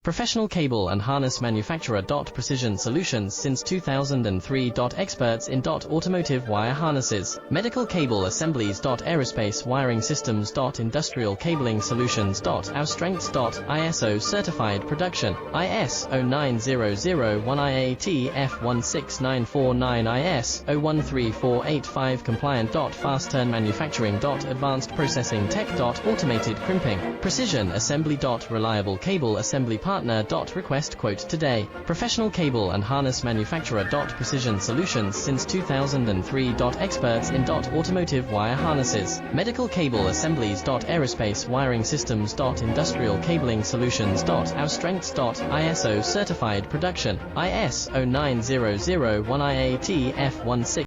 Professional cable and harness manufacturer. Precision solutions since 2003. Experts in automotive wire harnesses, medical cable assemblies. Aerospace wiring systems. Industrial cabling solutions. Our strengths. ISO certified production, IS 09001 IATF 16949 IS 013485 compliant. Fast turn manufacturing. Advanced processing tech. Automated crimping, precision assembly. Reliable cable assembly partner. Request quote today. Professional cable and harness manufacturer. Precision solutions since 2003. Experts in automotive wire harnesses, medical cable assemblies. Aerospace wiring systems. Industrial cabling solutions. Our strengths. ISO certified production, IS 09001 IATF 16